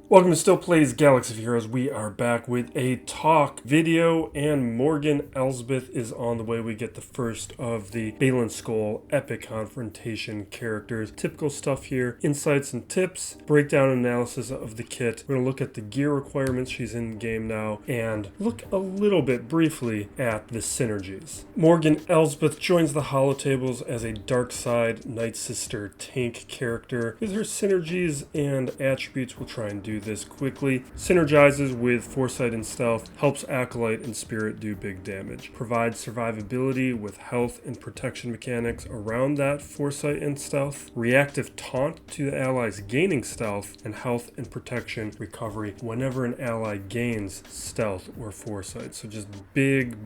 Welcome to Still Plays Galaxy of Heroes. We are back with a talk video, and Morgan Elsbeth is on the way. We get the first of the Balin Skull epic confrontation characters. Typical stuff here, insights and tips, breakdown analysis of the kit. We're going to look at the gear requirements, she's in game now, and look a little bit briefly at the synergies. Morgan Elsbeth joins the holotables as a dark side Nightsister tank character. With her synergies and attributes, we'll try and do this quickly. Synergizes with foresight and stealth, helps Acolyte and Spirit do big damage, provides survivability with health and protection mechanics around that foresight and stealth, reactive taunt to the allies gaining stealth, and health and protection recovery whenever an ally gains stealth or foresight. So just big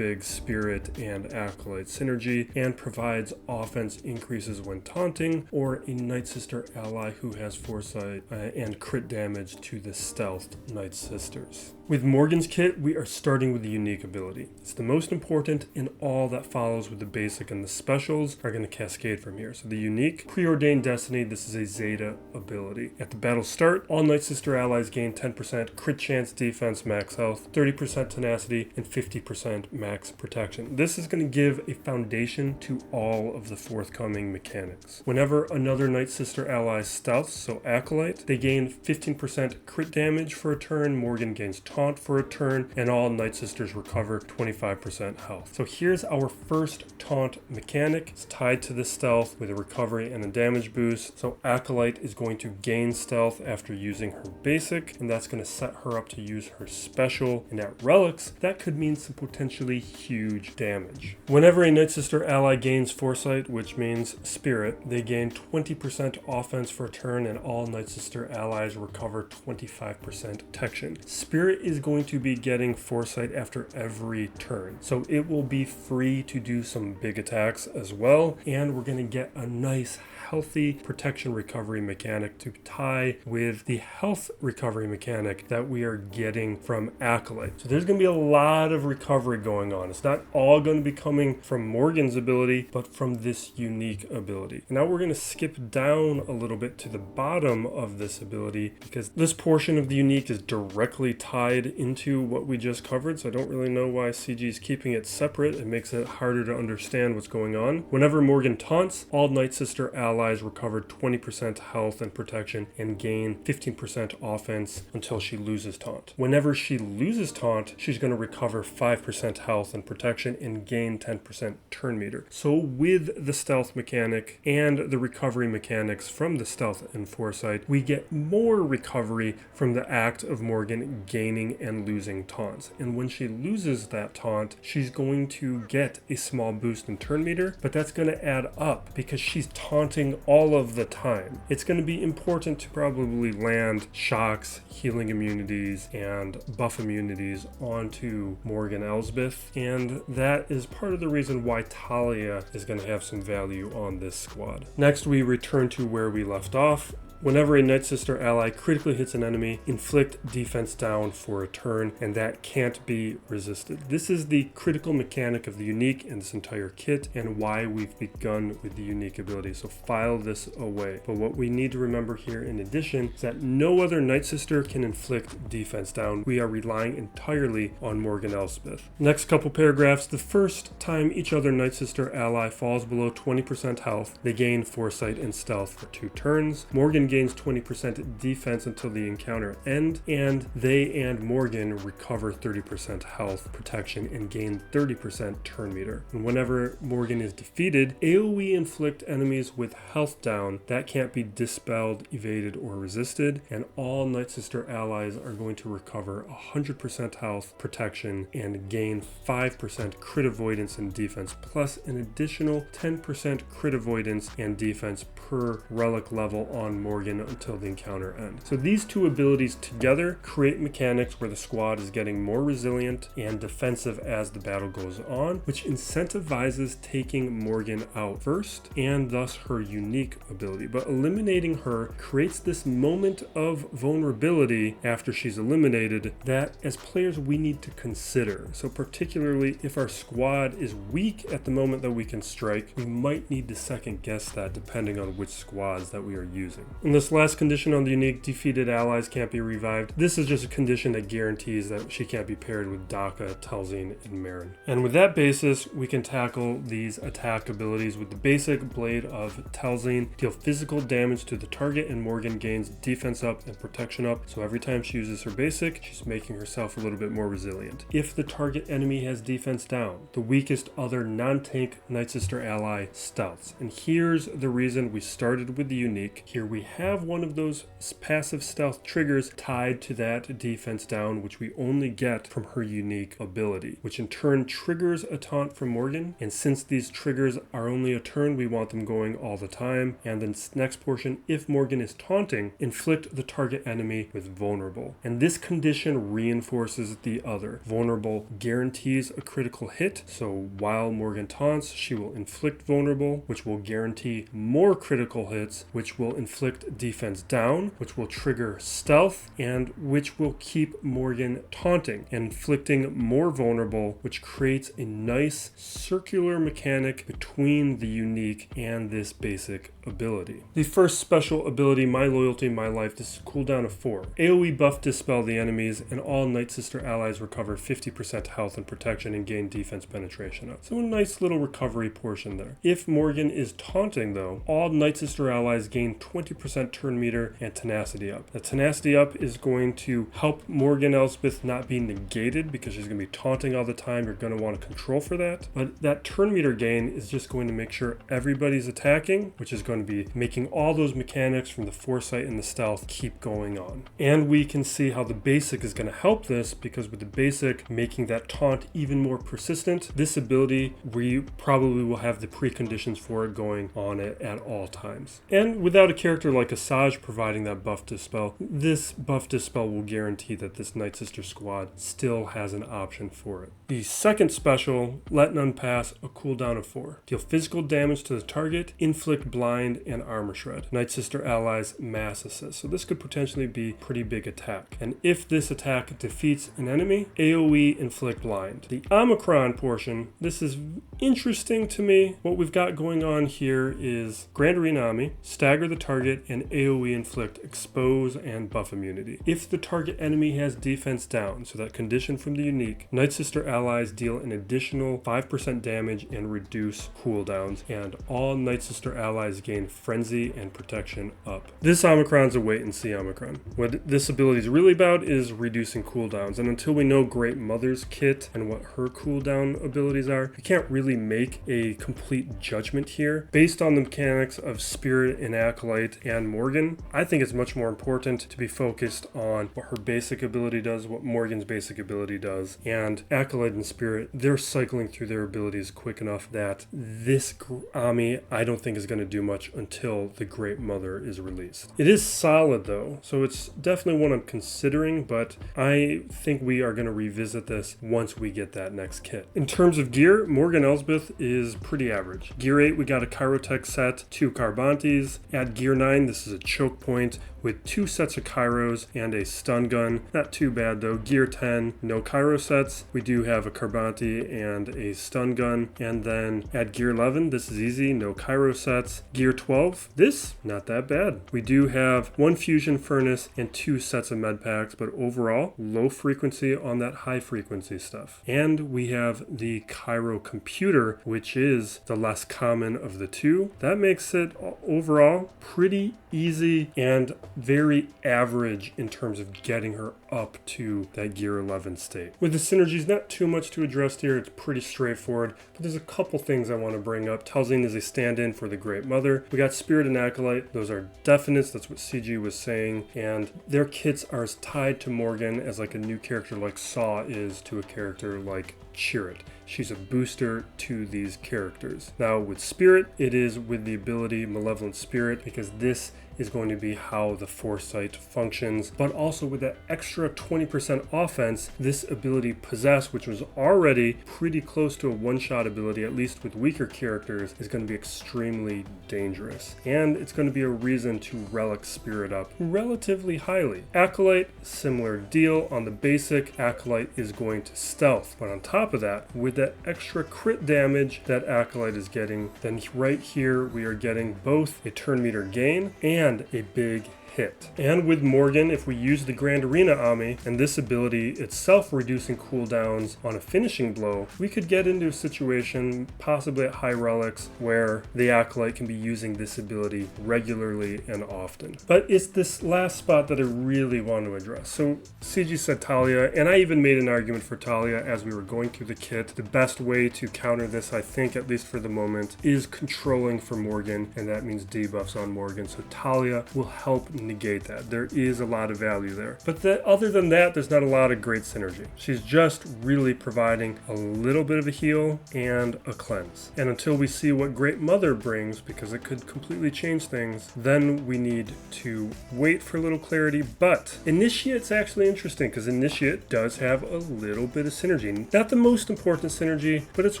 Spirit and Acolyte synergy, and provides offense increases when taunting, or a Nightsister ally who has foresight and crit damage to the stealthed Nightsisters. With Morgan's kit, we are starting with the unique ability. It's the most important, and all that follows with the basic and the specials are going to cascade from here. So the unique, preordained destiny, this is a Zeta ability. At the battle start, all Nightsister allies gain 10% crit chance defense max health, 30% tenacity, and 50% max protection. This is going to give a foundation to all of the forthcoming mechanics. Whenever another Nightsister ally stealths, so Acolyte, they gain 15% crit damage for a turn, Morgan gains taunt for a turn, and all Nightsisters recover 25% health. So here's our first taunt mechanic. It's tied to the stealth with a recovery and a damage boost. So Acolyte is going to gain stealth after using her basic, and that's going to set her up to use her special. And at relics, that could mean some potentially huge damage. Whenever a Nightsister ally gains foresight, which means spirit, they gain 20% offense for a turn, and all Nightsister allies recover 25% protection. Spirit is going to be getting foresight after every turn, so it will be free to do some big attacks as well, and we're going to get a nice healthy protection recovery mechanic to tie with the health recovery mechanic that we are getting from Acolyte. So there's going to be a lot of recovery going on. It's not all going to be coming from Morgan's ability, but from this unique ability. Now we're going to skip down a little bit to the bottom of this ability, because this portion of the unique is directly tied into what we just covered, so I don't really know why CG is keeping it separate. It makes it harder to understand what's going on. Whenever Morgan taunts, all Nightsister allies recover 20% health and protection and gain 15% offense until she loses taunt. Whenever she loses taunt, she's going to recover 5% health and protection and gain 10% turn meter. So with the stealth mechanic and the recovery mechanics from the stealth and foresight, we get more recovery from the act of Morgan gaining and losing taunts. And when she loses that taunt, she's going to get a small boost in turn meter, but that's going to add up because she's taunting all of the time. It's going to be important to probably land shocks, healing immunities, and buff immunities onto Morgan Elsbeth, and that is part of the reason why Talia is going to have some value on this squad. Next, we return to where we left off. Whenever a Nightsister ally critically hits an enemy, inflict defense down for a turn, and that can't be resisted. This is the critical mechanic of the unique in this entire kit, and why we've begun with the unique ability, so file this away. But what we need to remember here in addition is that no other Nightsister can inflict defense down. We are relying entirely on Morgan Elsbeth. Next couple paragraphs, the first time each other Nightsister ally falls below 20% health, they gain foresight and stealth for 2 turns. Morgan gains 20% defense until the encounter end, and they and Morgan recover 30% health protection and gain 30% turn meter. And whenever Morgan is defeated, AoE inflict enemies with health down that can't be dispelled, evaded, or resisted, and all Nightsister allies are going to recover 100% health protection and gain 5% crit avoidance and defense, plus an additional 10% crit avoidance and defense per relic level on Morgan until the encounter ends. So these two abilities together create mechanics where the squad is getting more resilient and defensive as the battle goes on, which incentivizes taking Morgan out first, and thus her unique ability. But eliminating her creates this moment of vulnerability after she's eliminated that as players we need to consider. So particularly if our squad is weak at the moment that we can strike, we might need to second guess that depending on which squads that we are using. And this last condition on the unique, defeated allies can't be revived. This is just a condition that guarantees that she can't be paired with Daka, Telzine, and Marin. And with that basis, we can tackle these attack abilities with the basic Blade of Telzine. Deal physical damage to the target, and Morgan gains defense up and protection up. So every time she uses her basic, she's making herself a little bit more resilient. If the target enemy has defense down, the weakest other non-tank Nightsister ally stealths. And here's the reason we started with the unique. Here we have one of those passive stealth triggers tied to that defense down, which we only get from her unique ability, which in turn triggers a taunt from Morgan. And since these triggers are only a turn, we want them going all the time. And then next portion, if Morgan is taunting, inflict the target enemy with vulnerable. And this condition reinforces the other. Vulnerable guarantees a critical hit, so while Morgan taunts, she will inflict vulnerable, which will guarantee more critical hits, which will inflict defense down, which will trigger stealth, and which will keep Morgan taunting and inflicting more vulnerable, which creates a nice circular mechanic between the unique and this basic ability. The first special ability, My Loyalty, My Life, this is cooldown of 4. AoE buff dispel the enemies, and all Nightsister allies recover 50% health and protection and gain defense penetration up. So a nice little recovery portion there. If Morgan is taunting though, all Nightsister allies gain 20% turn meter and tenacity up. The tenacity up is going to help Morgan Elsbeth not be negated because she's going to be taunting all the time. You're going to want to control for that. But that turn meter gain is just going to make sure everybody's attacking, which is going to be making all those mechanics from the foresight and the stealth keep going on. And we can see how the basic is going to help this, because with the basic making that taunt even more persistent, this ability we probably will have the preconditions for it going on it at all times. And without a character like Asajj providing that buff dispel, this buff dispel will guarantee that this Nightsister squad still has an option for it. The second special, Let None Pass, a cooldown of 4. Deal physical damage to the target, inflict blind, and armor shred. Nightsister allies mass assist. So this could potentially be pretty big attack. And if this attack defeats an enemy, AoE inflict blind. The Omicron portion, this is interesting to me. What we've got going on here is Grand Arena Ami, stagger the target, and AoE inflict expose and buff immunity. If the target enemy has defense down, so that condition from the unique, Nightsister allies deal an additional 5% damage and reduce cooldowns, and all Nightsister allies gain frenzy and protection up. This Omicron's a wait and see Omicron. What this ability is really about is reducing cooldowns, and until we know Great Mother's kit and what her cooldown abilities are, we can't really make a complete judgment here. Based on the mechanics of Spirit and Acolyte and Morgan, I think it's much more important to be focused on what her basic ability does, what Morgan's basic ability does, and Acolyte and Spirit, they're cycling through their abilities quick enough that this Ami I don't think is going to do much until the Great Mother is released. It is solid though, so it's definitely one I'm considering, but I think we are going to revisit this once we get that next kit. In terms of gear, Morgan Elsbeth is pretty average. Gear 8, we got a Chirotech set, 2 Carbantes. At Gear 9, this is a choke point with 2 sets of Kairos and a stun gun. Not too bad though. Gear 10, no Kairo sets. We do have a Carbante and a stun gun. And then at Gear 11, this is easy, no Kairo sets. Gear 12, this, not that bad. We do have 1 fusion furnace and 2 sets of med packs, but overall, low frequency on that high frequency stuff. And we have the Kairo computer, which is the less common of the two. That makes it overall pretty easy and very average in terms of getting her up to that Gear 11 state. With the synergies, not too much to address here. It's pretty straightforward, but there's a couple things I want to bring up. Telzine is a stand-in for the Great Mother. We got Spirit and Acolyte. Those are definites. That's what CG was saying. And their kits are as tied to Morgan as like a new character like Saw is to a character like Chirrut. She's a booster to these characters. Now with Spirit, it is with the ability Malevolent Spirit, because this is going to be how the foresight functions, but also with that extra 20% offense, this ability Possess, which was already pretty close to a one-shot ability, at least with weaker characters, is going to be extremely dangerous. And it's going to be a reason to relic Spirit up relatively highly. Acolyte, similar deal. On the basic, Acolyte is going to stealth, but on top of that, with that extra crit damage that Acolyte is getting, then right here we are getting both a turn meter gain and and a big hit. And with Morgan, if we use the Grand Arena Omi and this ability itself reducing cooldowns on a finishing blow, we could get into a situation, possibly at high relics, where the Acolyte can be using this ability regularly and often. But it's this last spot that I really want to address. So CG said Talia, and I even made an argument for Talia as we were going through the kit. The best way to counter this, I think, at least for the moment, is controlling for Morgan, and that means debuffs on Morgan. So Talia will help negate that. There is a lot of value there. But other than that, there's not a lot of great synergy. She's just really providing a little bit of a heal and a cleanse. And until we see what Great Mother brings, because it could completely change things, then we need to wait for a little clarity. But Initiate's actually interesting, because Initiate does have a little bit of synergy. Not the most important synergy, but it's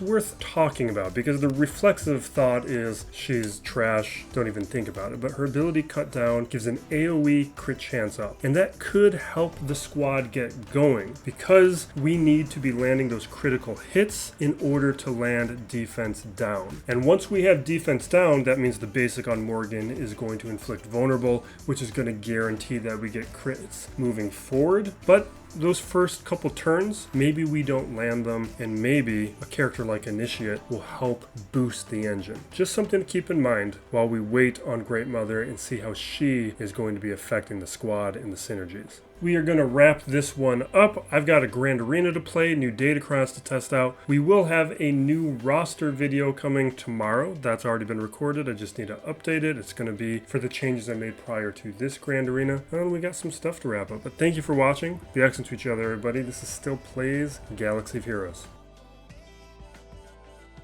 worth talking about, because the reflexive thought is she's trash, don't even think about it. But her ability cut down gives an AoE crit chance up, and that could help the squad get going, because we need to be landing those critical hits in order to land defense down. And once we have defense down, that means the basic on Morgan is going to inflict vulnerable, which is going to guarantee that we get crits moving forward. But those first couple turns, maybe we don't land them, and maybe a character like Initiate will help boost the engine. Just something to keep in mind while we wait on Great Mother and see how she is going to be affecting the squad and the synergies. We are going to wrap this one up. I've got a Grand Arena to play, new Datacrons to test out. We will have a new roster video coming tomorrow. That's already been recorded. I just need to update it. It's going to be for the changes I made prior to this Grand Arena. And we got some stuff to wrap up. But thank you for watching. Be excellent to each other, everybody. This is Still Plays Galaxy of Heroes.